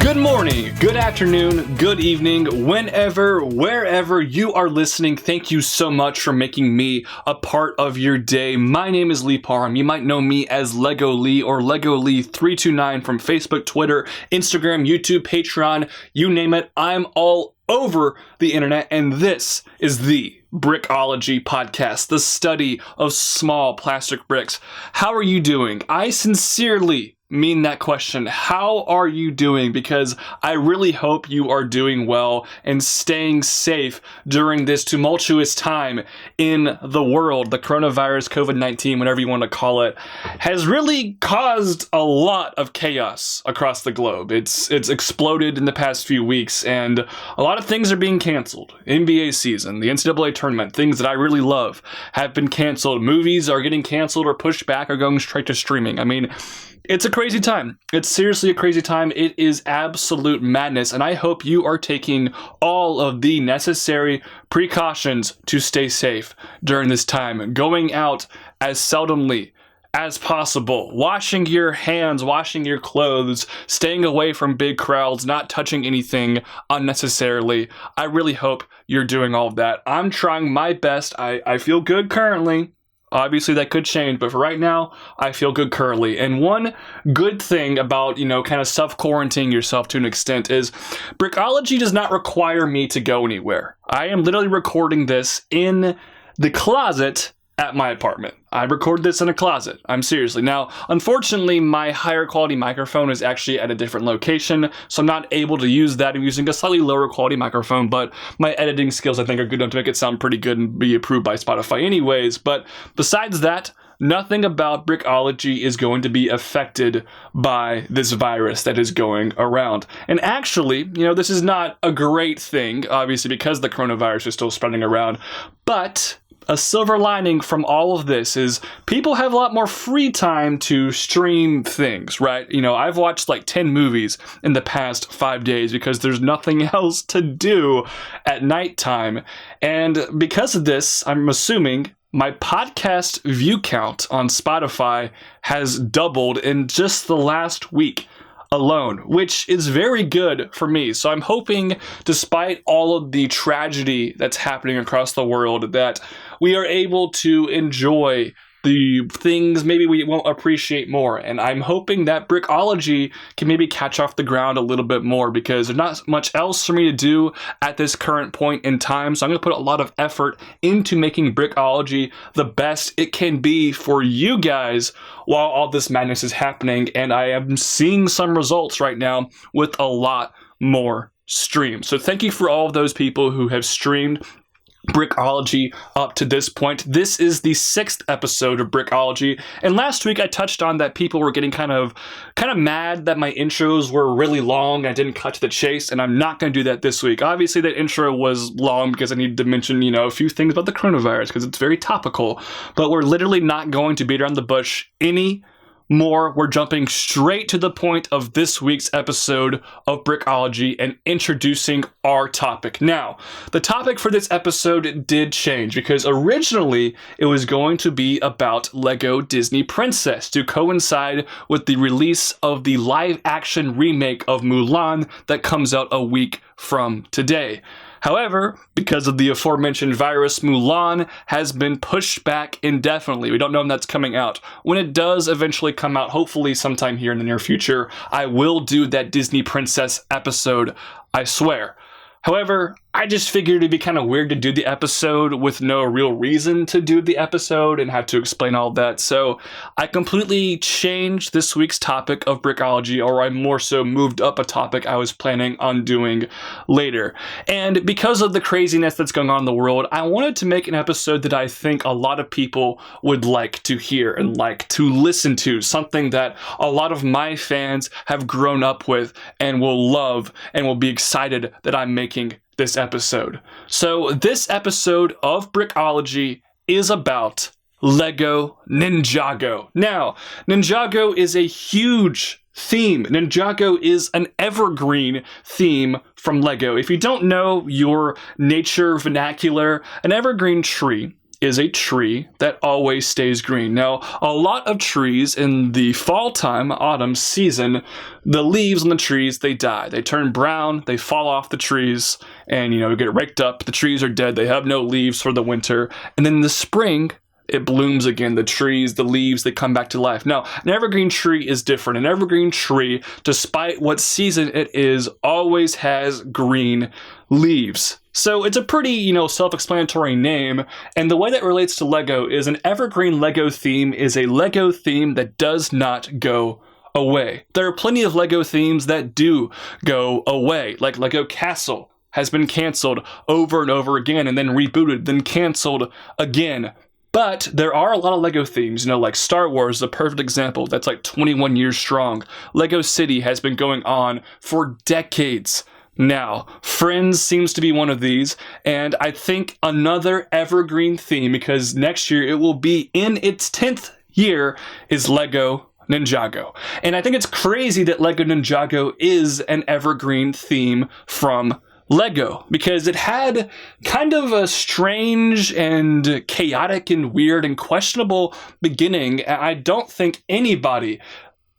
Good morning, good afternoon, good evening, whenever, wherever you are listening. Thank you so much for making me a part of your day. My name is Lee Parham. You might know me as Lego Lee or Lego Lee 329 from Facebook, Twitter, Instagram, YouTube, Patreon, you name it. I'm all over the internet, and this is the Brickology podcast, the study of small plastic bricks. How are you doing? I sincerely mean that question. How are you doing? Because I really hope you are doing well and staying safe during this tumultuous time in the world. The coronavirus, COVID-19, whatever you want to call it, has really caused a lot of chaos across the globe. It's exploded in the past few weeks, and a lot of things are being canceled. NBA season, the NCAA tournament, things that I really love have been canceled. Movies are getting canceled or pushed back or going straight to streaming. I mean, it's a crazy time. It's seriously a crazy time. It is absolute madness, and I hope you are taking all of the necessary precautions to stay safe during this time. Going out as seldomly as possible, washing your hands, washing your clothes, staying away from big crowds, not touching anything unnecessarily. I really hope you're doing all of that. I'm trying my best. I feel good currently. Obviously, that could change, but for right now, I feel good currently. And one good thing about, kind of self-quarantining yourself to an extent is Brickology does not require me to go anywhere. I am literally recording this in the closet at my apartment. I record this in a closet. I'm seriously. Now, unfortunately, my higher quality microphone is actually at a different location, so I'm not able to use that. I'm using a slightly lower quality microphone, but my editing skills, I think, are good enough to make it sound pretty good and be approved by Spotify anyways. But besides that, nothing about Brickology is going to be affected by this virus that is going around. And actually, this is not a great thing, obviously, because the coronavirus is still spreading around, but a silver lining from all of this is people have a lot more free time to stream things, right? I've watched like 10 movies in the past 5 days because there's nothing else to do at nighttime. And because of this, I'm assuming my podcast view count on Spotify has doubled in just the last week alone, which is very good for me. So I'm hoping, despite all of the tragedy that's happening across the world, that we are able to enjoy the things maybe we won't appreciate more. And I'm hoping that Brickology can maybe catch off the ground a little bit more, because there's not much else for me to do at this current point in time. So I'm going to put a lot of effort into making Brickology the best it can be for you guys while all this madness is happening. And I am seeing some results right now with a lot more streams. So thank you for all of those people who have streamed Brickology up to this point. This is the 6th episode of Brickology, and last week I touched on that people were getting kind of mad that my intros were really long. I didn't cut to the chase, and I'm not going to do that this week. Obviously, that intro was long because I needed to mention, a few things about the coronavirus because it's very topical, but we're literally not going to beat around the bush any more. We're jumping straight to the point of this week's episode of Brickology and introducing our topic. Now, the topic for this episode did change because originally it was going to be about Lego Disney Princess to coincide with the release of the live-action remake of Mulan that comes out a week from today. However, because of the aforementioned virus, Mulan has been pushed back indefinitely. We don't know when that's coming out. When it does eventually come out, hopefully sometime here in the near future, I will do that Disney Princess episode, I swear. However, I just figured it'd be kind of weird to do the episode with no real reason to do the episode and have to explain all that. So I completely changed this week's topic of Brickology, or I more so moved up a topic I was planning on doing later. And because of the craziness that's going on in the world, I wanted to make an episode that I think a lot of people would like to hear and like to listen to, something that a lot of my fans have grown up with and will love and will be excited that I'm making this episode. So this episode of Brickology is about Lego Ninjago. Now, Ninjago is a huge theme. Ninjago is an evergreen theme from Lego. If you don't know your nature vernacular, an evergreen tree is a tree that always stays green. Now, a lot of trees in the fall time, autumn season, the leaves on the trees, they die. They turn brown, they fall off the trees, and, get raked up. The trees are dead. They have no leaves for the winter. And then in the spring, it blooms again. The trees, the leaves, they come back to life. Now, an evergreen tree is different. An evergreen tree, despite what season it is, always has green leaves. So it's a pretty, self-explanatory name. And the way that relates to Lego is an evergreen Lego theme is a Lego theme that does not go away. There are plenty of Lego themes that do go away, like Lego Castle has been canceled over and over again and then rebooted, then canceled again. But there are a lot of Lego themes, like Star Wars is a perfect example that's like 21 years strong. Lego City has been going on for decades now. Friends seems to be one of these, and I think another evergreen theme, because next year it will be in its 10th year, is Lego Ninjago. And I think it's crazy that Lego Ninjago is an evergreen theme from Lego, because it had kind of a strange and chaotic and weird and questionable beginning. I don't think anybody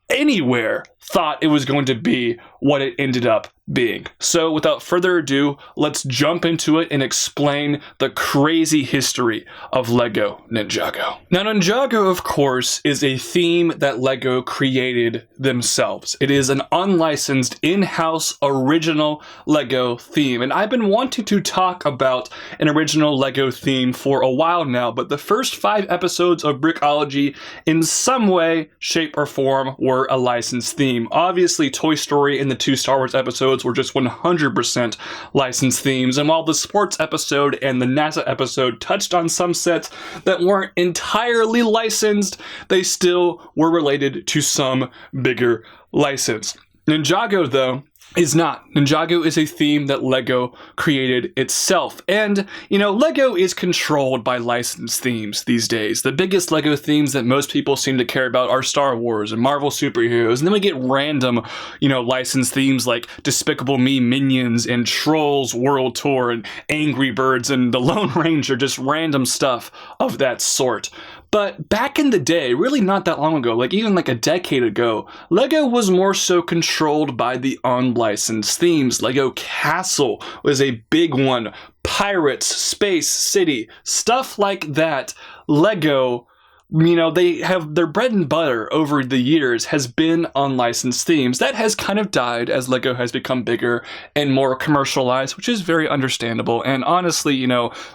anywhere thought it was going to be what it ended up being. So without further ado, let's jump into it and explain the crazy history of Lego Ninjago. Now, Ninjago, of course, is a theme that Lego created themselves. It is an unlicensed, in-house, original Lego theme. And I've been wanting to talk about an original Lego theme for a while now, but the first 5 episodes of Brickology, in some way, shape, or form, were a licensed theme. Obviously, Toy Story and the 2 Star Wars episodes were just 100% licensed themes, and while the sports episode and the NASA episode touched on some sets that weren't entirely licensed, they still were related to some bigger license. Ninjago, though, is not. Ninjago is a theme that Lego created itself. And, Lego is controlled by licensed themes these days. The biggest Lego themes that most people seem to care about are Star Wars and Marvel superheroes. And then we get random, licensed themes like Despicable Me Minions and Trolls World Tour and Angry Birds and The Lone Ranger, just random stuff of that sort. But back in the day, really not that long ago, even a decade ago, Lego was more so controlled by the unlicensed themes. Lego Castle was a big one. Pirates, Space City, stuff like that. Lego, they have their bread and butter over the years has been unlicensed themes. That has kind of died as Lego has become bigger and more commercialized, which is very understandable. And honestly,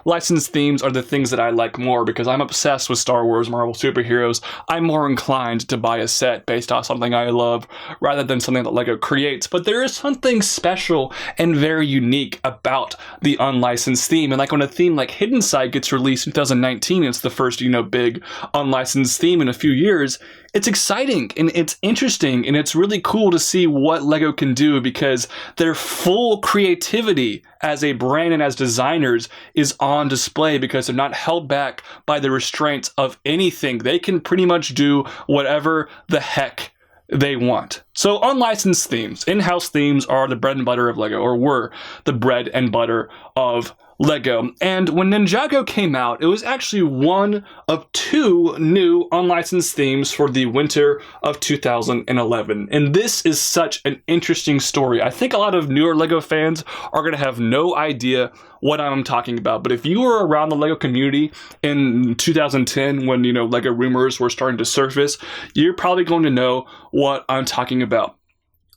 licensed themes are the things that I like more because I'm obsessed with Star Wars, Marvel superheroes. I'm more inclined to buy a set based off something I love rather than something that Lego creates. But there is something special and very unique about the unlicensed theme. And when a theme like Hidden Side gets released in 2019, it's the first, big unlicensed theme in a few years, it's exciting and it's interesting and it's really cool to see what Lego can do because their full creativity as a brand and as designers is on display because they're not held back by the restraints of anything. They can pretty much do whatever the heck they want. So unlicensed themes, in-house themes are the bread and butter of Lego, or were the bread and butter of Lego. And when Ninjago came out, it was actually one of 2 new unlicensed themes for the winter of 2011. And this is such an interesting story. I think a lot of newer Lego fans are going to have no idea what I'm talking about. But if you were around the Lego community in 2010 when, Lego rumors were starting to surface, you're probably going to know what I'm talking about.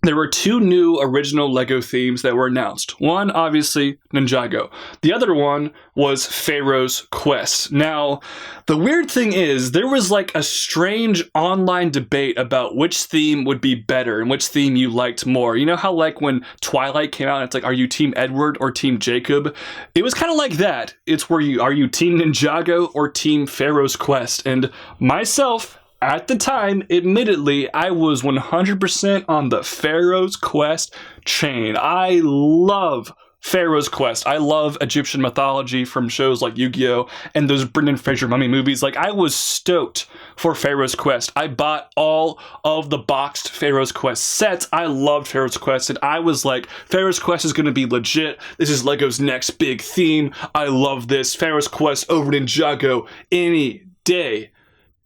There were 2 new original Lego themes that were announced. One, obviously, Ninjago. The other one was Pharaoh's Quest. Now, the weird thing is, there was a strange online debate about which theme would be better and which theme you liked more. You know how when Twilight came out, it's are you Team Edward or Team Jacob? It was kind of like that. It's are you Team Ninjago or Team Pharaoh's Quest? And myself, at the time, admittedly, I was 100% on the Pharaoh's Quest chain. I love Pharaoh's Quest. I love Egyptian mythology from shows like Yu-Gi-Oh! And those Brendan Fraser mummy movies. Like, I was stoked for Pharaoh's Quest. I bought all of the boxed Pharaoh's Quest sets. I loved Pharaoh's Quest, and I was like, Pharaoh's Quest is going to be legit. This is LEGO's next big theme. I love this. Pharaoh's Quest over Ninjago any day.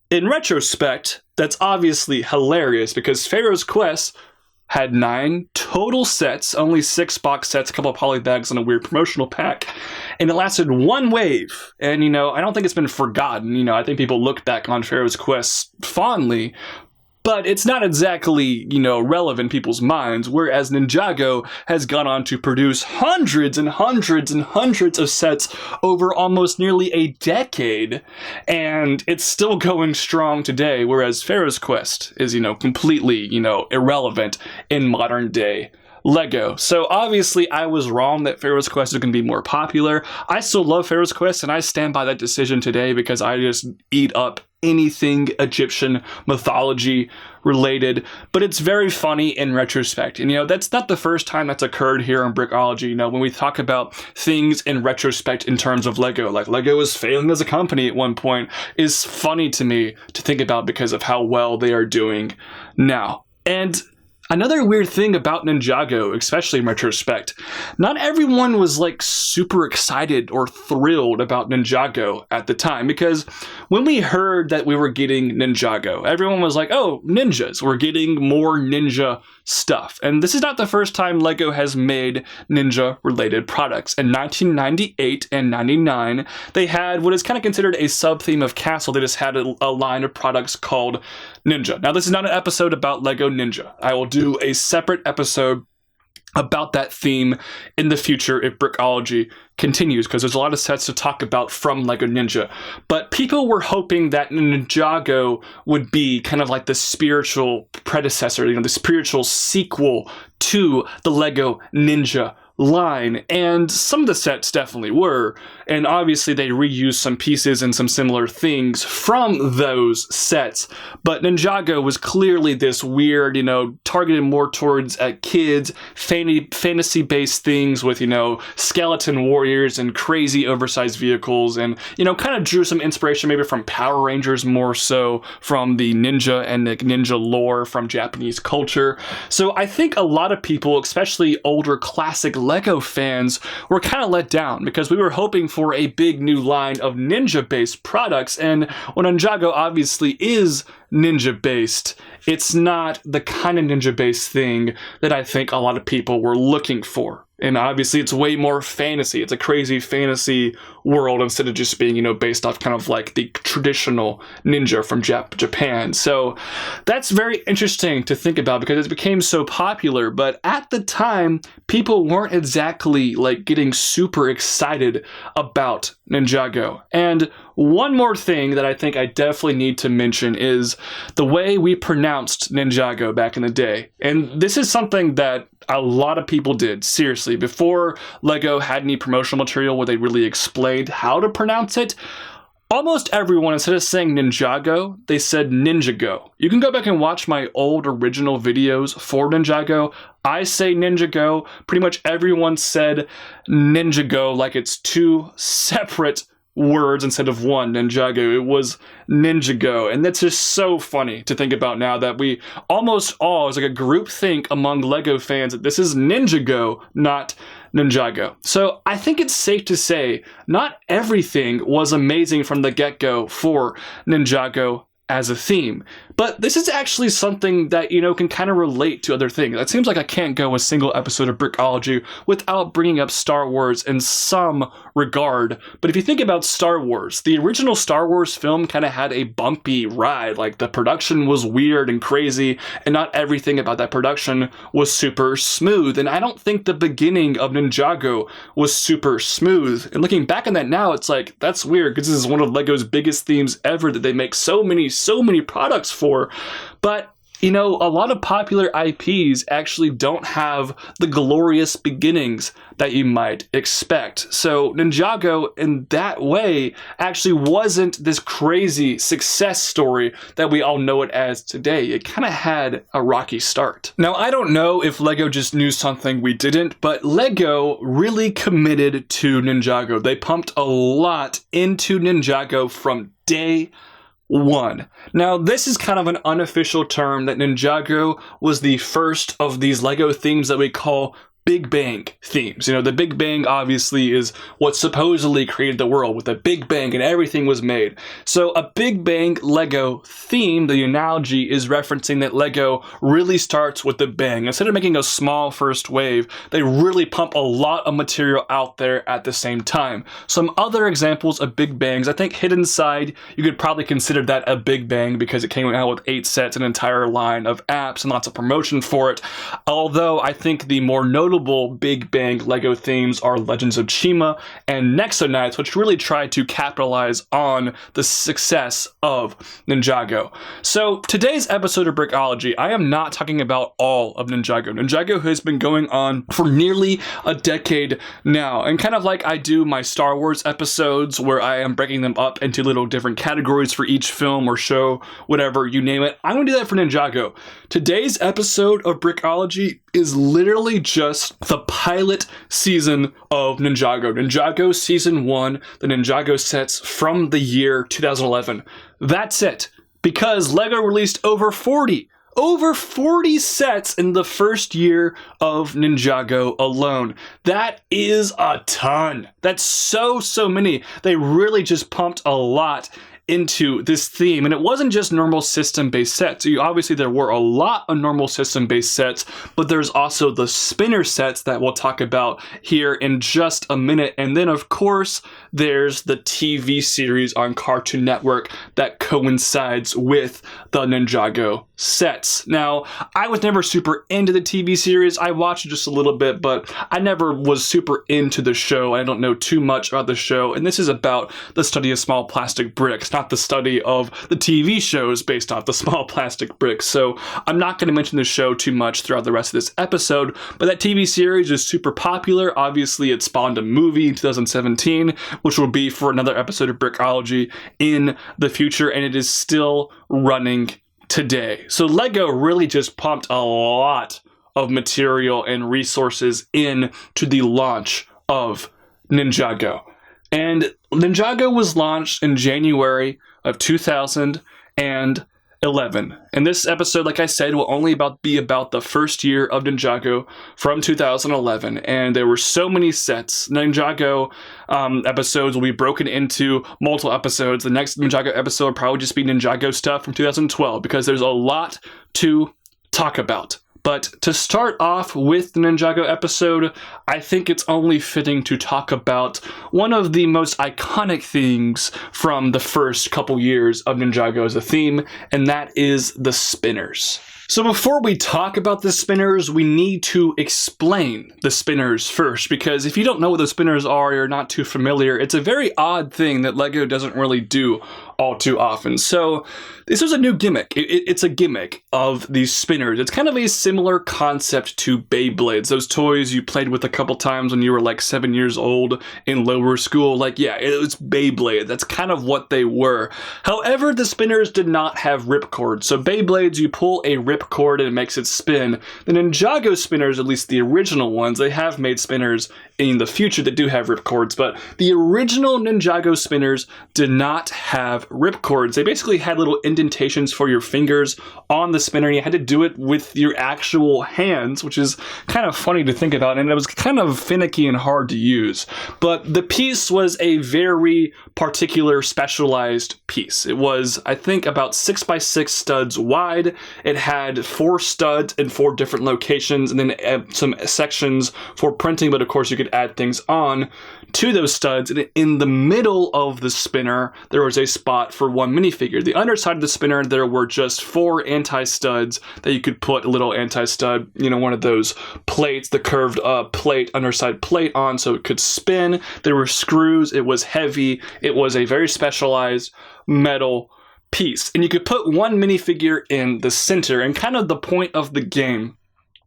In retrospect, that's obviously hilarious because Pharaoh's Quest had 9 total sets, only 6 box sets, a couple of poly bags, and a weird promotional pack. And it lasted one wave. And, I don't think it's been forgotten. I think people look back on Pharaoh's Quest fondly, but it's not exactly, relevant in people's minds, whereas Ninjago has gone on to produce hundreds and hundreds and hundreds of sets over almost nearly a decade, and it's still going strong today, whereas Pharaoh's Quest is, completely, irrelevant in modern day LEGO. So obviously I was wrong that Pharaoh's Quest is going to be more popular. I still love Pharaoh's Quest, and I stand by that decision today because I just eat up anything Egyptian mythology related, but it's very funny in retrospect. And that's not the first time that's occurred here on Brickology. When we talk about things in retrospect in terms of LEGO, like LEGO is failing as a company at one point, is funny to me to think about because of how well they are doing now. And another weird thing about Ninjago, especially in retrospect, not everyone was like super excited or thrilled about Ninjago at the time, because when we heard that we were getting Ninjago, everyone was like, oh, ninjas, we're getting more ninja stuff. And this is not the first time LEGO has made ninja related products. In 1998 and 99, they had what is kind of considered a sub-theme of Castle. They just had a line of products called Ninja. Now, this is not an episode about LEGO Ninja. I will do a separate episode about that theme in the future if Brickology continues, because there's a lot of sets to talk about from LEGO Ninja. But people were hoping that Ninjago would be kind of like the spiritual predecessor, the spiritual sequel to the LEGO Ninja line, and some of the sets definitely were, and obviously they reused some pieces and some similar things from those sets, but Ninjago was clearly this weird, targeted more towards kids, fantasy-based things with, skeleton warriors and crazy oversized vehicles, and, kind of drew some inspiration maybe from Power Rangers, more so from the ninja and the ninja lore from Japanese culture. So I think a lot of people, especially older classic LEGO fans, were kind of let down because we were hoping for a big new line of ninja-based products, and when Ninjago obviously is ninja-based, it's not the kind of ninja-based thing that I think a lot of people were looking for. And obviously it's way more fantasy. It's a crazy fantasy world instead of just being, based off kind of like the traditional ninja from Japan. So that's very interesting to think about because it became so popular. But at the time, people weren't exactly like getting super excited about Ninjago. And one more thing that I think I definitely need to mention is the way we pronounced Ninjago back in the day. And this is something that a lot of people did, seriously. Before LEGO had any promotional material where they really explained how to pronounce it, almost everyone, instead of saying Ninjago, they said Ninjago. You can go back and watch my old original videos for Ninjago. I say Ninjago. Pretty much everyone said Ninjago like it's 2 separate words instead of one, Ninjago. It was Ninjago, and that's just so funny to think about now that we almost all, as like a group think among LEGO fans that this is Ninjago, not Ninjago. So I think it's safe to say not everything was amazing from the get-go for Ninjago as a theme. But this is actually something that, can kind of relate to other things. It seems like I can't go a single episode of Brickology without bringing up Star Wars in some regard. But if you think about Star Wars, the original Star Wars film kind of had a bumpy ride. Like, the production was weird and crazy, and not everything about that production was super smooth. And I don't think the beginning of Ninjago was super smooth. And looking back on that now, it's like, that's weird, because this is one of LEGO's biggest themes ever that they make so many products for. But You know, a lot of popular IPs actually don't have the glorious beginnings that you might expect. So Ninjago, in that way, actually wasn't this crazy success story that we all know it as today. It kind of had a rocky start. Now, I don't know if LEGO just knew something we didn't, but LEGO really committed to Ninjago. They pumped a lot into Ninjago from day one. Now, this is kind of an unofficial term that Ninjago was the first of these LEGO themes that we call Big Bang themes. You know, the Big Bang obviously is what supposedly created the world with a Big Bang and everything was made. So a Big Bang LEGO theme, the analogy is referencing that LEGO really starts with the bang. Instead of making a small first wave, they really pump a lot of material out there at the same time. Some other examples of Big Bangs, I think Hidden Side, you could probably consider that a Big Bang because it came out with 8 sets, an entire line of apps and lots of promotion for it. Although I think the more notable Big Bang LEGO themes are Legends of Chima and Nexo-Knights, which really tried to capitalize on the success of Ninjago. So today's episode of Brickology, I am not talking about all of Ninjago. Ninjago has been going on for nearly a decade now, and kind of like I do my Star Wars episodes where I am breaking them up into little different categories for each film or show, whatever you name it, I'm going to do that for Ninjago. Today's episode of Brickology is literally just the pilot season of Ninjago. Ninjago Season 1, the Ninjago sets from the year 2011. That's it. Because LEGO released over 40 sets in the first year of Ninjago alone. That is a ton. That's so many. They really just pumped a lot into this theme, and it wasn't just normal system-based sets. Obviously there were a lot of normal system-based sets, but there's also the spinner sets that we'll talk about here in just a minute, and then of course there's the TV series on Cartoon Network that coincides with the Ninjago sets. Now, I was never super into the TV series. I watched it just a little bit, but I never was super into the show. I don't know too much about the show, and this is about the study of small plastic bricks, not the study of the TV shows based off the small plastic bricks. So I'm not going to mention the show too much throughout the rest of this episode, but that TV series is super popular. Obviously, it spawned a movie in 2017, which will be for another episode of Brickology in the future, and it is still running today. So LEGO really just pumped a lot of material and resources into the launch of Ninjago. And Ninjago was launched in January of 2011. And this episode, like I said, will only be about the first year of Ninjago from 2011. And there were so many sets. Ninjago episodes will be broken into multiple episodes. The next Ninjago episode will probably just be Ninjago stuff from 2012 because there's a lot to talk about. But to start off with the Ninjago episode, I think it's only fitting to talk about one of the most iconic things from the first couple years of Ninjago as a theme, and that is the spinners. So before we talk about the spinners, we need to explain the spinners first, because if you don't know what the spinners are, you're not too familiar, it's a very odd thing that LEGO doesn't really do all too often. So this was a new gimmick. It's a gimmick of these spinners. It's kind of a similar concept to Beyblades, those toys you played with a couple times when you were like 7 years old in lower school. Like, yeah, it was Beyblade. That's kind of what they were. However, the spinners did not have ripcords. So Beyblades, you pull a ripcord and it makes it spin. The Ninjago spinners, at least the original ones, they have made spinners in the future that do have ripcords, but the original Ninjago spinners did not have ripcords. They basically had little indentations for your fingers on the spinner. You had to do it with your actual hands, which is kind of funny to think about, and it was kind of finicky and hard to use. But the piece was a very particular specialized piece. It was, I think, about 6x6 studs wide. It had 4 studs in 4 different locations, and then some sections for printing, but of course you could add things on to those studs. And in the middle of the spinner, there was a spot for one minifigure. The underside of the spinner, there were just 4 anti-studs that you could put a little anti-stud, one of those plates, the curved underside plate on so it could spin. There were screws. It was heavy. It was a very specialized metal piece, and you could put one minifigure in the center, and kind of the point of the game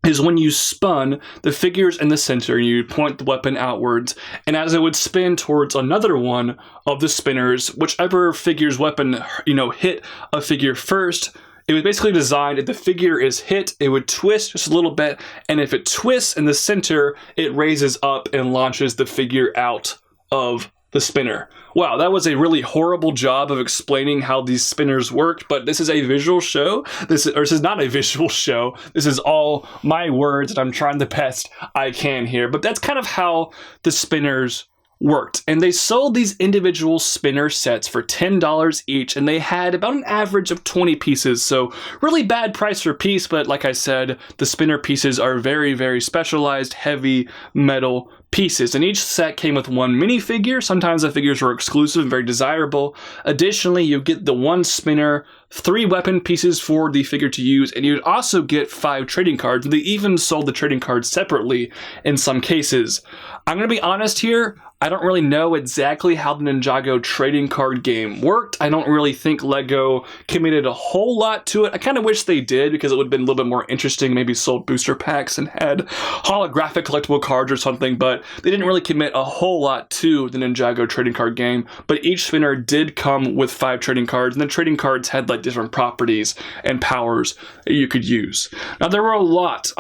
is when you spun the figures in the center, you point the weapon outwards, and as it would spin towards another one of the spinners, whichever figure's weapon, hit a figure first, it was basically designed, if the figure is hit, it would twist just a little bit, and if it twists in the center, it raises up and launches the figure out of the spinner. Wow, that was a really horrible job of explaining how these spinners worked, but this is a visual show. This is not a visual show. This is all my words, and I'm trying the best I can here. But that's kind of how the spinners worked. And they sold these individual spinner sets for $10 each, and they had about an average of 20 pieces. So really bad price per piece, but like I said, the spinner pieces are very, very specialized, heavy metal pieces, and each set came with one minifigure. Sometimes the figures were exclusive and very desirable. Additionally, you get the one spinner, 3 weapon pieces for the figure to use, and you'd also get 5 trading cards. They even sold the trading cards separately in some cases. I'm going to be honest here, I don't really know exactly how the Ninjago trading card game worked. I don't really think LEGO committed a whole lot to it. I kind of wish they did, because it would have been a little bit more interesting, maybe sold booster packs and had holographic collectible cards or something, but they didn't really commit a whole lot to the Ninjago trading card game. But each spinner did come with 5 trading cards, and the trading cards had like different properties and powers that you could use. Now there were a lot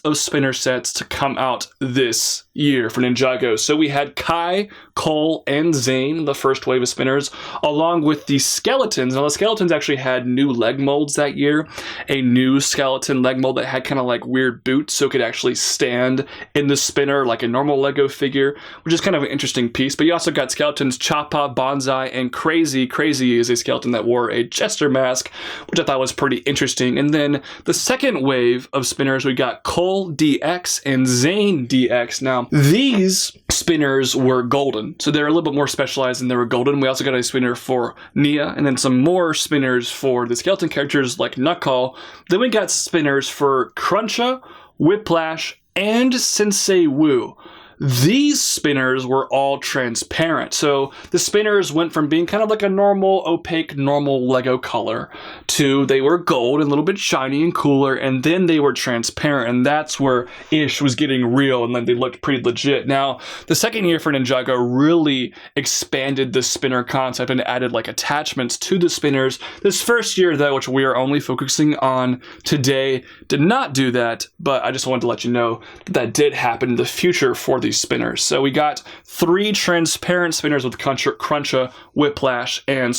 of spinner sets to come out this year for Ninjago. So we had Kai, Cole, and Zane, the first wave of spinners, along with the skeletons. Now the skeletons actually had new leg molds that year. A new skeleton leg mold that had kind of like weird boots, so it could actually stand in the spinner like a normal Lego figure, which is kind of an interesting piece. But you also got skeletons Choppa, Bonsai, and Crazy. Crazy is a skeleton that wore a jester mask, which I thought was pretty interesting. And then the second wave of spinners, we got Cole DX and Zane DX. Now these spinners were golden, so they're a little bit more specialized and they were golden. We also got a spinner for Nia, and then some more spinners for the skeleton characters like Nutcall. Then we got spinners for Cruncha, Whiplash, and Sensei Wu. These spinners were all transparent. So the spinners went from being kind of like a normal, opaque, normal Lego color to they were gold and a little bit shiny and cooler, and then they were transparent, and that's where ish was getting real, and then they looked pretty legit. Now, the second year for Ninjago really expanded the spinner concept and added like attachments to the spinners. This first year, though, which we are only focusing on today, did not do that, but I just wanted to let you know that did happen in the future for these spinners. So we got 3 transparent spinners with Cruncha, Whiplash, and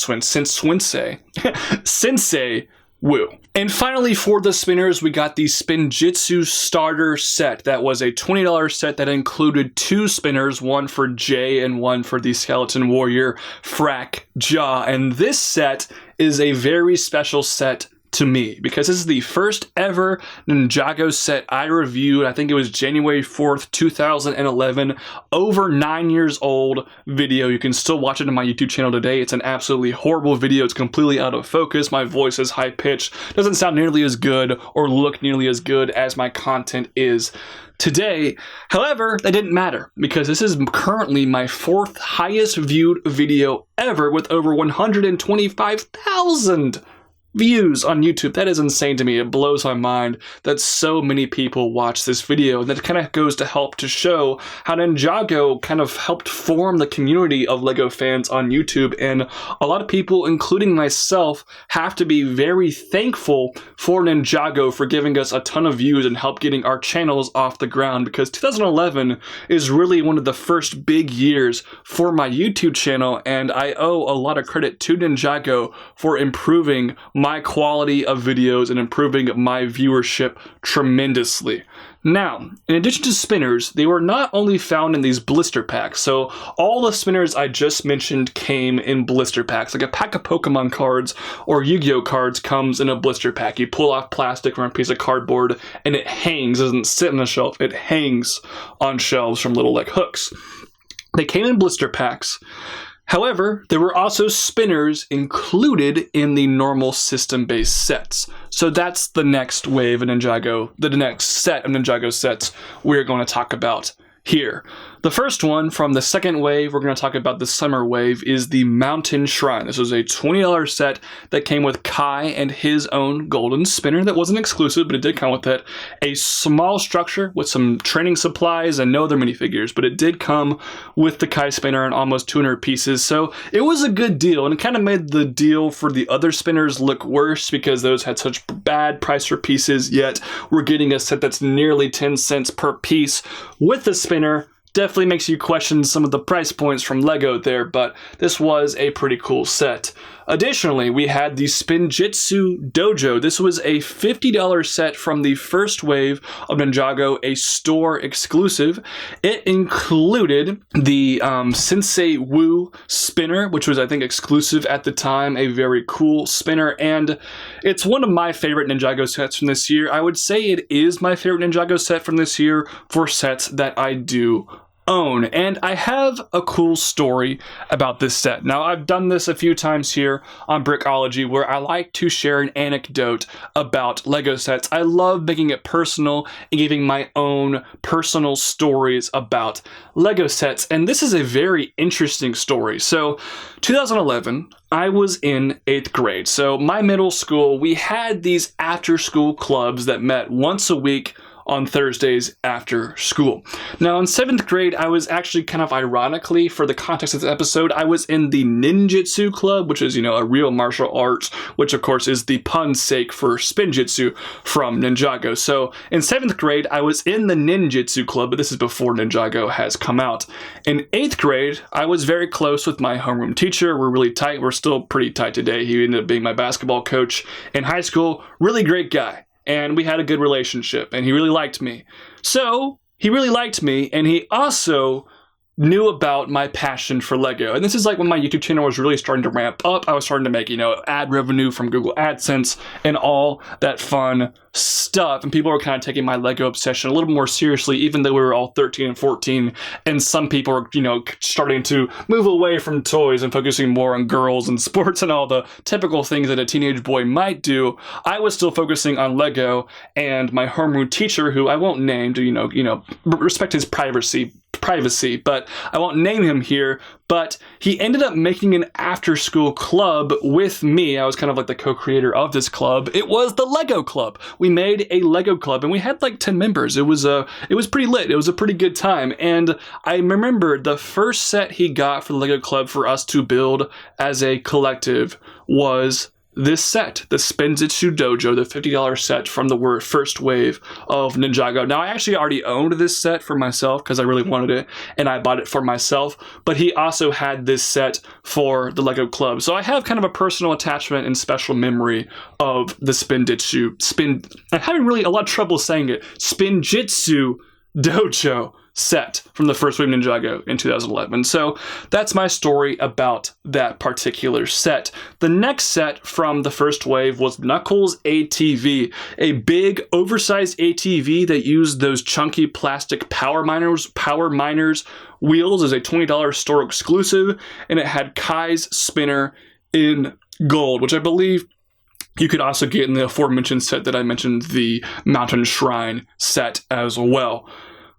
Sensei Wu. And finally, for the spinners, we got the Spinjitzu starter set. That was a $20 set that included 2 spinners, one for Jay and one for the Skeleton Warrior, Frack Jaw. And this set is a very special set to me, because this is the first ever Ninjago set I reviewed. I think it was January 4th, 2011, over 9 years old video. You can still watch it on my YouTube channel today. It's an absolutely horrible video. It's completely out of focus. My voice is high pitched, doesn't sound nearly as good or look nearly as good as my content is today. However, that didn't matter, because this is currently my 4th highest viewed video ever, with over 125,000 views on YouTube. That is insane to me. It blows my mind that so many people watch this video, and that kind of goes to help to show how Ninjago kind of helped form the community of LEGO fans on YouTube. And a lot of people, including myself, have to be very thankful for Ninjago for giving us a ton of views and help getting our channels off the ground, because 2011 is really one of the first big years for my YouTube channel, and I owe a lot of credit to Ninjago for improving my quality of videos and improving my viewership tremendously. Now, in addition to spinners, they were not only found in these blister packs. So all the spinners I just mentioned came in blister packs. Like a pack of Pokemon cards or Yu-Gi-Oh cards comes in a blister pack. You pull off plastic from a piece of cardboard and it hangs. It doesn't sit on a shelf. It hangs on shelves from little like hooks. They came in blister packs. However, there were also spinners included in the normal system-based sets. So that's the next wave of Ninjago, the next set of Ninjago sets we're going to talk about here. The first one from the second wave, we're going to talk about the summer wave, is the Mountain Shrine. This was a $20 set that came with Kai and his own golden spinner that wasn't exclusive, but it did come with it. A small structure with some training supplies and no other minifigures, but it did come with the Kai spinner and almost 200 pieces, so it was a good deal, and it kind of made the deal for the other spinners look worse because those had such bad price for pieces, yet we're getting a set that's nearly 10 cents per piece with the spinner. Definitely makes you question some of the price points from Lego there, but this was a pretty cool set. Additionally, we had the Spinjitzu Dojo. This was a $50 set from the first wave of Ninjago, a store exclusive. It included the Sensei Wu spinner, which was, I think, exclusive at the time, a very cool spinner, and it's one of my favorite Ninjago sets from this year. I would say it is my favorite Ninjago set from this year for sets that I do own, and I have a cool story about this set. Now, I've done this a few times here on Brickology where I like to share an anecdote about Lego sets. I love making it personal and giving my own personal stories about Lego sets, and this is a very interesting story. So, 2011, I was in 8th grade. So, my middle school, we had these after-school clubs that met once a week on Thursdays after school. Now, in 7th grade, I was actually kind of ironically, for the context of this episode, I was in the Ninjitsu Club, which is, a real martial arts, which of course is the pun's sake for Spinjitzu from Ninjago. So in 7th grade, I was in the Ninjitsu Club, but this is before Ninjago has come out. In 8th grade, I was very close with my homeroom teacher. We're really tight. We're still pretty tight today. He ended up being my basketball coach in high school. Really great guy. And we had a good relationship, and he really liked me. So, he really liked me, and he also knew about my passion for Lego. And this is like when my YouTube channel was really starting to ramp up. I was starting to make, ad revenue from Google AdSense and all that fun stuff. And people were kind of taking my Lego obsession a little more seriously, even though we were all 13 and 14. And some people were, starting to move away from toys and focusing more on girls and sports and all the typical things that a teenage boy might do. I was still focusing on Lego, and my homeroom teacher, who I won't name to, respect his privacy, but I won't name him here, but he ended up making an after-school club with me. I was kind of like the co-creator of this club. It was the Lego Club. We made a Lego club, and we had like 10 members. It was pretty lit. It was a pretty good time, and I remember the first set he got for the Lego Club for us to build as a collective was this set, the Spinjitzu Dojo, the $50 set from the first wave of Ninjago. Now, I actually already owned this set for myself because I really wanted it, and I bought it for myself, but he also had this set for the Lego Club. So I have kind of a personal attachment and special memory of the I'm having really a lot of trouble saying it, Spinjitzu Dojo set from the first wave Ninjago in 2011. So that's my story about that particular set. The next set from the first wave was Knuckles ATV, a big oversized ATV that used those chunky plastic power miners wheels as a $20 store exclusive, and it had Kai's spinner in gold, which I believe you could also get in the aforementioned set that I mentioned, the Mountain Shrine set as well.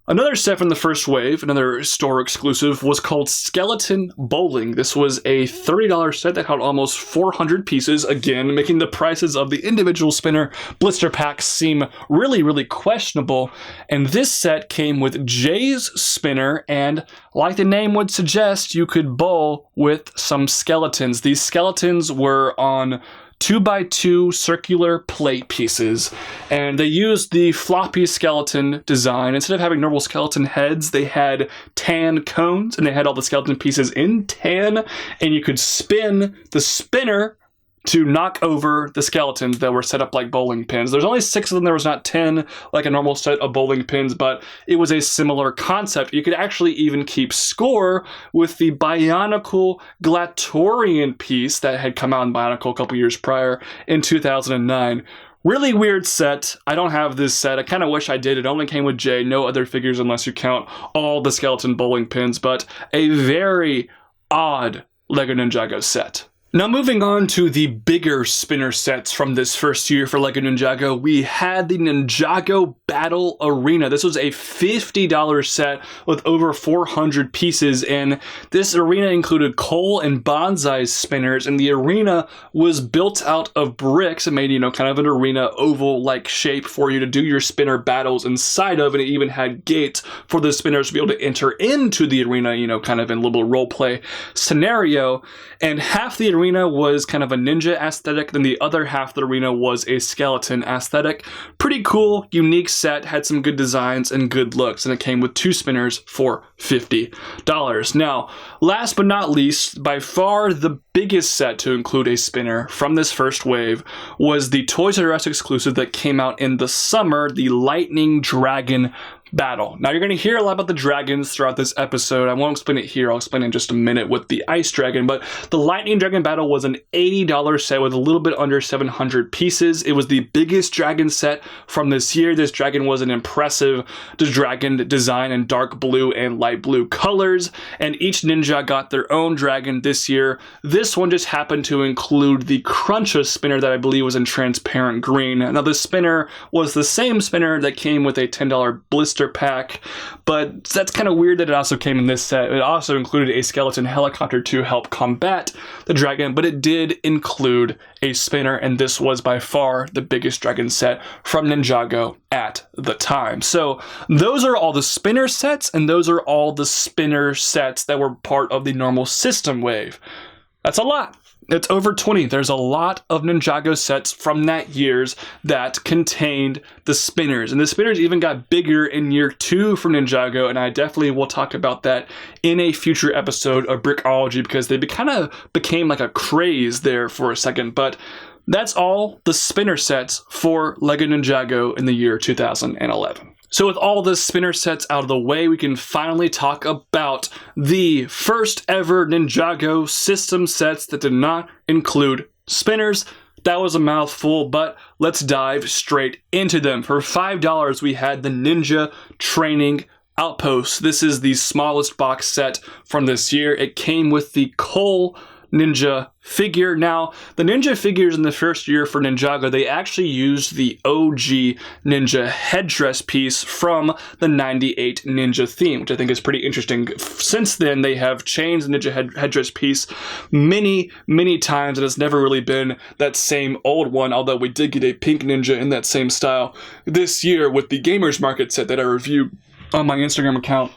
Another set from the first wave, another store exclusive, was called Skeleton Bowling. This was a $30 set that had almost 400 pieces, again, making the prices of the individual spinner blister packs seem really, really questionable. And this set came with Jay's spinner, and like the name would suggest, you could bowl with some skeletons. These skeletons were on 2x2 circular plate pieces, and they used the floppy skeleton design. Instead of having normal skeleton heads, they had tan cones, and they had all the skeleton pieces in tan, and you could spin the spinner to knock over the skeletons that were set up like bowling pins. There's only 6 of them. There was not 10 like a normal set of bowling pins, but it was a similar concept. You could actually even keep score with the Bionicle Glatorian piece that had come out in Bionicle a couple years prior in 2009. Really weird set. I don't have this set. I kind of wish I did. It only came with Jay. No other figures unless you count all the skeleton bowling pins, but a very odd Lego Ninjago set. Now moving on to the bigger spinner sets from this first year for LEGO Ninjago, we had the Ninjago Battle Arena. This was a $50 set with over 400 pieces, and this arena included coal and bonsai spinners, and the arena was built out of bricks. It made, kind of an arena oval-like shape for you to do your spinner battles inside of, and it even had gates for the spinners to be able to enter into the arena, kind of in a little role play scenario. And half the arena was kind of a ninja aesthetic, then the other half of the arena was a skeleton aesthetic. Pretty cool, unique set, had some good designs and good looks, and it came with 2 spinners for $50. Now, last but not least, by far the biggest set to include a spinner from this first wave was the Toys R Us exclusive that came out in the summer, the Lightning Dragon Battle. Now, you're going to hear a lot about the dragons throughout this episode. I won't explain it here. I'll explain in just a minute with the Ice Dragon, but the Lightning Dragon Battle was an $80 set with a little bit under 700 pieces. It was the biggest dragon set from this year. This dragon was an impressive dragon design in dark blue and light blue colors, and each ninja got their own dragon this year. This one just happened to include the Cruncha spinner that I believe was in transparent green. Now, the spinner was the same spinner that came with a $10 blister pack, but that's kind of weird that it also came in this set. It also included a skeleton helicopter to help combat the dragon, but it did include a spinner, and this was by far the biggest dragon set from Ninjago at the time. So those are all the spinner sets, and those are all the spinner sets that were part of the normal system wave. That's a lot. It's over 20. There's a lot of Ninjago sets from that years that contained the spinners. And the spinners even got bigger in year 2 for Ninjago, and I definitely will talk about that in a future episode of Brickology because they kind of became like a craze there for a second. But that's all the spinner sets for LEGO Ninjago in the year 2011. So with all the spinner sets out of the way, we can finally talk about the first ever Ninjago system sets that did not include spinners. That was a mouthful, but let's dive straight into them. For $5, we had the Ninja Training Outpost. This is the smallest box set from this year. It came with the Coal Ninja figure. Now, the ninja figures in the first year for Ninjago, they actually used the OG ninja headdress piece from the 98 ninja theme, which I think is pretty interesting. Since then, they have changed the ninja headdress piece many times, and it's never really been that same old one, although we did get a pink ninja in that same style this year with the Gamers Market set that I reviewed on my Instagram account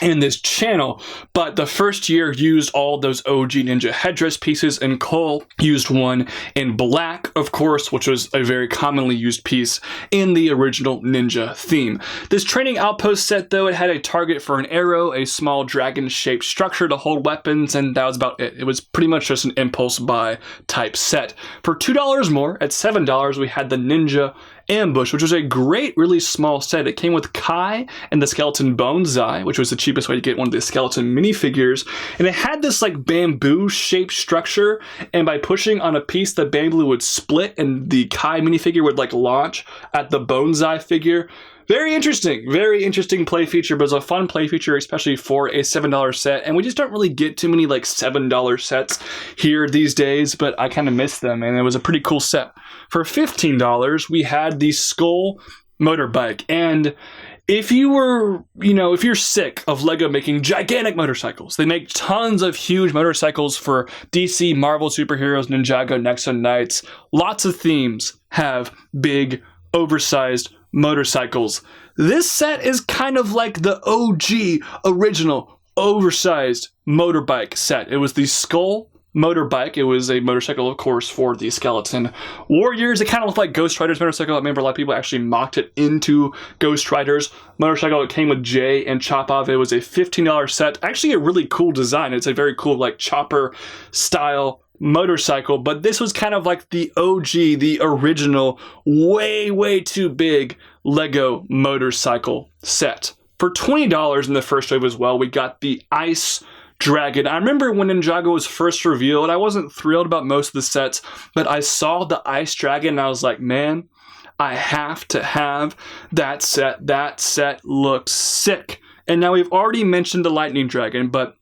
in this channel. But the first year used all those OG ninja headdress pieces, and Cole used one in black, of course, which was a very commonly used piece in the original ninja theme. This training outpost set, though, it had a target for an arrow, a small dragon-shaped structure to hold weapons, and that was about it. It was pretty much just an impulse buy type set. For $2 more, at $7, we had the Ninja Ambush, which was a great, really small set. It came with Kai and the skeleton bonsai, which was the cheapest way to get one of the skeleton minifigures. And it had this like bamboo-shaped structure, and by pushing on a piece, the bamboo would split, and the Kai minifigure would like launch at the bonsai figure. Very interesting play feature, but it's a fun play feature, especially for a $7 set. And we just don't really get too many like $7 sets here these days, but I kind of miss them, and it was a pretty cool set. For $15, we had the Skull Motorbike. And if you were, if you're sick of LEGO making gigantic motorcycles, they make tons of huge motorcycles for DC, Marvel superheroes, Ninjago, Nexo Knights. Lots of themes have big, oversized motorcycles. This set is kind of like the OG original oversized motorbike set. It was the Skull Motorbike. It was a motorcycle, of course, for the skeleton warriors. It kind of looked like Ghost Rider's motorcycle. I remember a lot of people actually mocked it into Ghost Rider's motorcycle. It came with Jay and Chopov. It was a $15 set. Actually a really cool design. It's a very cool like chopper style motorcycle, but this was kind of like the OG, the original, way too big LEGO motorcycle set. For $20 in the first wave as well, we got the Ice Dragon. I remember when Ninjago was first revealed, I wasn't thrilled about most of the sets, but I saw the Ice Dragon and I was like, man, I have to have that set. That set looks sick. And now we've already mentioned the Lightning Dragon, but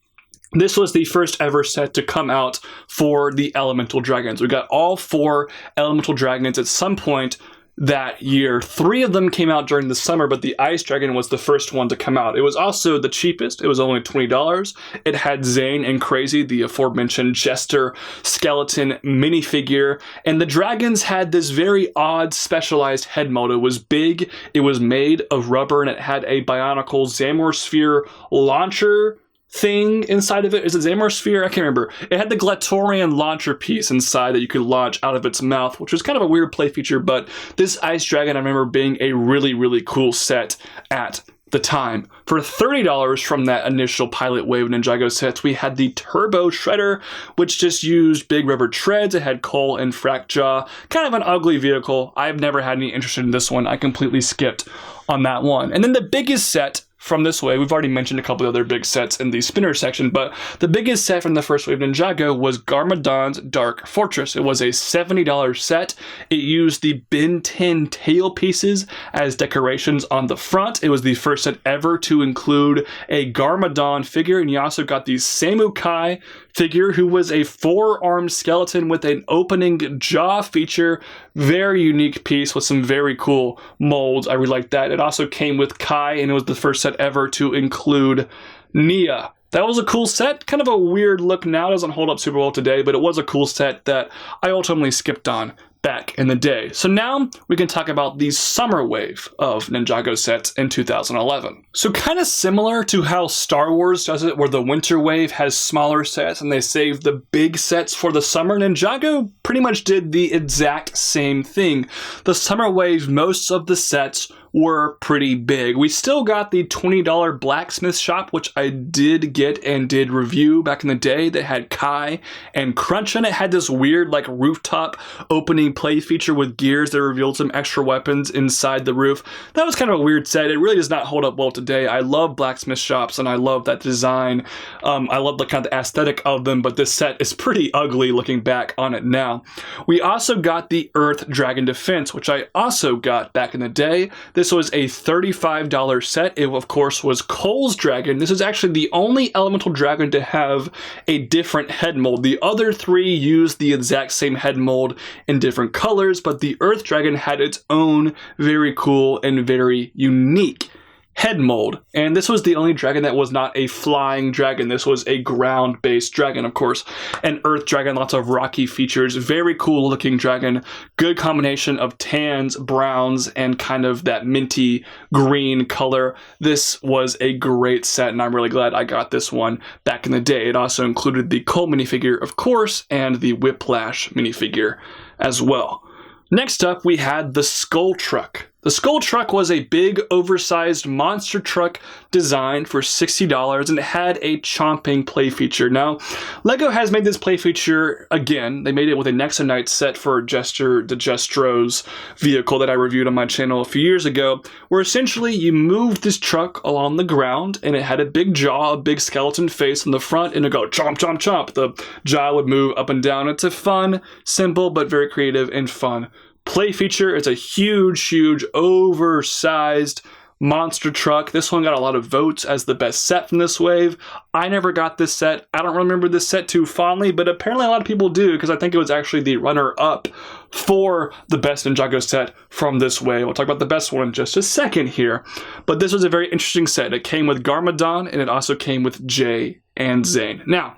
This was the first ever set to come out for the elemental dragons. We got all 4 elemental dragons at some point that year. 3 of them came out during the summer, but the ice dragon was the first one to come out. It was also the cheapest. It was only $20. It had Zane and Crazy, the aforementioned jester skeleton minifigure, and the dragons had this very odd specialized head mold. It was big, it was made of rubber, and it had a bionicle Zamor sphere launcher thing inside of it. Is it Zamor sphere? I can't remember. It had the Glatorian launcher piece inside that you could launch out of its mouth, which was kind of a weird play feature, but this ice dragon I remember being a really, really cool set at the time. For $30 from that initial pilot wave Ninjago sets, we had the Turbo Shredder, which just used big rubber treads. It had Cole and Frack Jaw. Kind of an ugly vehicle. I've never had any interest in this one. I completely skipped on that one. And then the biggest set from this wave, we've already mentioned a couple of other big sets in the spinner section, but the biggest set from the first wave Ninjago was Garmadon's Dark Fortress. It was a $70 set. It used the Ben 10 tail pieces as decorations on the front. It was the first set ever to include a Garmadon figure, and you also got the Samukai figure, who was a 4-armed skeleton with an opening jaw feature. Very unique piece with some very cool molds. I really like that. It also came with Kai, and it was the first set ever to include Nia. That was a cool set. Kind of a weird look now. Doesn't hold up super well today, but it was a cool set that I ultimately skipped on back in the day. So now we can talk about the summer wave of Ninjago sets in 2011. So kind of similar to how Star Wars does it, where the winter wave has smaller sets and they save the big sets for the summer, Ninjago pretty much did the exact same thing. The summer wave, most of the sets were pretty big. We still got the $20 blacksmith shop, which I did get and did review back in the day, that had Kai and Crunch in it. Had this weird like rooftop opening play feature with gears that revealed some extra weapons inside the roof. That was kind of a weird set. It really does not hold up well today. I love blacksmith shops and I love that design. I love the kind of aesthetic of them, but this set is pretty ugly looking back on it now. We also got the Earth Dragon Defense, which I also got back in the day. This was a $35 set. It, of course, was Cole's dragon. This is actually the only elemental dragon to have a different head mold. The other 3 used the exact same head mold in different colors, but the Earth Dragon had its own very cool and very unique head mold. And this was the only dragon that was not a flying dragon. This was a ground-based dragon, of course. An Earth Dragon, lots of rocky features, very cool looking dragon. Good combination of tans, browns, and kind of that minty green color. This was a great set, and I'm really glad I got this one back in the day. It also included the Cole minifigure, of course, and the Whiplash minifigure as well. Next up, we had the Skull Truck. The Skull Truck was a big, oversized monster truck designed for $60, and it had a chomping play feature. Now, LEGO has made this play feature again. They made it with a Nexonite set for Jester DeJestro's vehicle that I reviewed on my channel a few years ago, where essentially you moved this truck along the ground, and it had a big jaw, a big skeleton face in the front, and it go chomp, chomp, chomp. The jaw would move up and down. It's a fun, simple, but very creative and fun play feature. It's a huge, oversized monster truck. This one got a lot of votes as the best set from this wave. I never got this set. I don't remember this set too fondly, but apparently a lot of people do, because I think it was actually the runner-up for the best Ninjago set from this wave. We'll talk about the best one in just a second here. But this was a very interesting set. It came with Garmadon, and it also came with Jay and Zane. Now,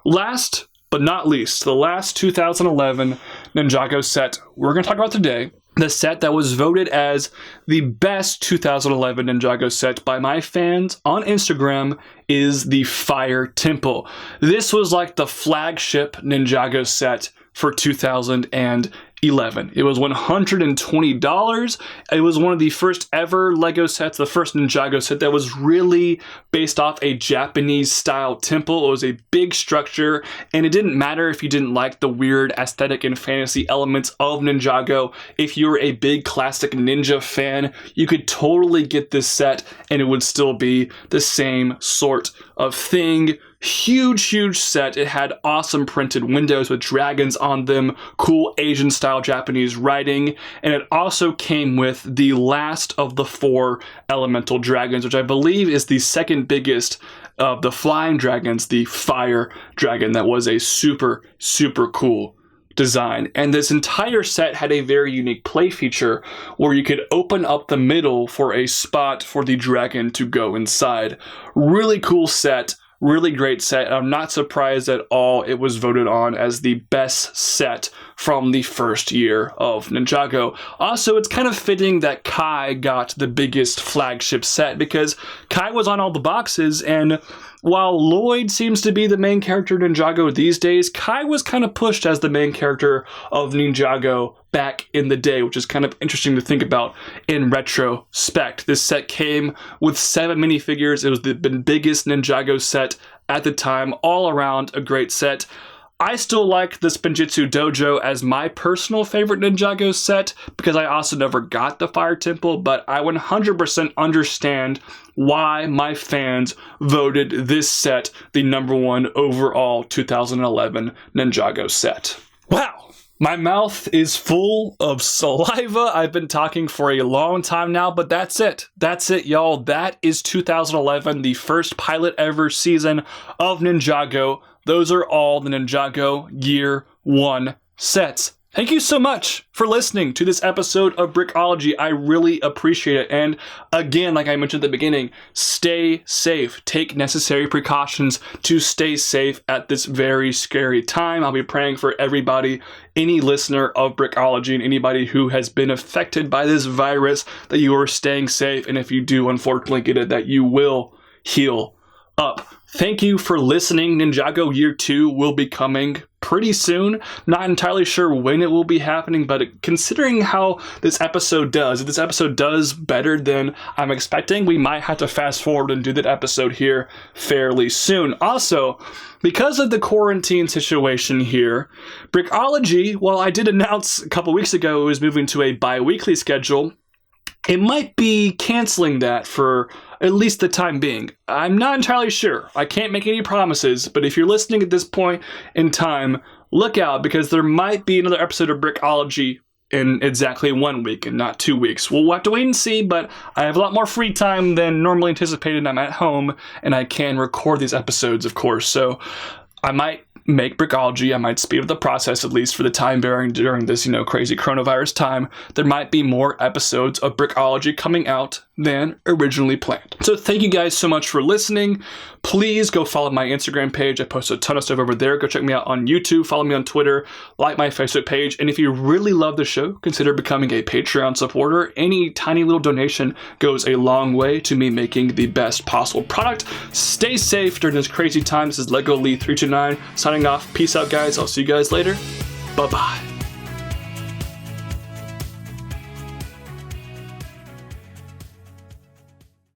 last but not least, the last 2011 Ninjago set we're going to talk about today, the set that was voted as the best 2011 Ninjago set by my fans on Instagram, is the Fire Temple. This was like the flagship Ninjago set for 2011. It was $120. It was one of the first ever LEGO sets, the first Ninjago set that was really based off a Japanese style temple. It was a big structure, and it didn't matter if you didn't like the weird aesthetic and fantasy elements of Ninjago. If you were a big classic ninja fan, you could totally get this set and it would still be the same sort of thing. Huge set. It had awesome printed windows with dragons on them, cool Asian style Japanese writing, and it also came with the last of the 4 elemental dragons, which I believe is the second biggest of the flying dragons, the fire dragon. That was a super, super cool design. And this entire set had a very unique play feature where you could open up the middle for a spot for the dragon to go inside. Really cool set. Really great set. I'm not surprised at all it was voted on as the best set from the first year of Ninjago. Also, it's kind of fitting that Kai got the biggest flagship set because Kai was on all the boxes, and while Lloyd seems to be the main character in Ninjago these days, Kai was kind of pushed as the main character of Ninjago back in the day, which is kind of interesting to think about in retrospect. This set came with 7 minifigures. It was the biggest Ninjago set at the time, all around a great set. I still like the Spinjitzu Dojo as my personal favorite Ninjago set because I also never got the Fire Temple, but I 100% understand why my fans voted this set the #1 overall 2011 Ninjago set. Wow! My mouth is full of saliva. I've been talking for a long time now, but that's it. That's it, y'all. That is 2011, the first pilot ever season of Ninjago. Those are all the Ninjago Year 1 sets. Thank you so much for listening to this episode of Brickology. I really appreciate it. And again, like I mentioned at the beginning, stay safe. Take necessary precautions to stay safe at this very scary time. I'll be praying for everybody, any listener of Brickology and anybody who has been affected by this virus, that you are staying safe. And if you do unfortunately get it, that you will heal up. Thank you for listening. Ninjago Year 2 will be coming pretty soon. Not entirely sure when it will be happening, but considering how this episode does, if this episode does better than I'm expecting, we might have to fast forward and do that episode here fairly soon. Also, because of the quarantine situation here, Brickology, while I did announce a couple weeks ago it was moving to a bi-weekly schedule, it might be canceling that for at least the time being. I'm not entirely sure. I can't make any promises, but if you're listening at this point in time, look out because there might be another episode of Brickology in exactly 1 week and not 2 weeks. We'll have to wait and see, but I have a lot more free time than normally anticipated. I'm at home and I can record these episodes, of course, so I might make Brickology. I might speed up the process, at least for the time bearing during this, crazy coronavirus time. There might be more episodes of Brickology coming out than originally planned. So thank you guys so much for listening. Please go follow my Instagram page. I post a ton of stuff over there. Go check me out on YouTube. Follow me on Twitter. Like my Facebook page. And if you really love the show, consider becoming a Patreon supporter. Any tiny little donation goes a long way to me making the best possible product. Stay safe during this crazy time. This is Lego Lee 329 signing off. Peace out, guys. I'll see you guys later. Bye-bye.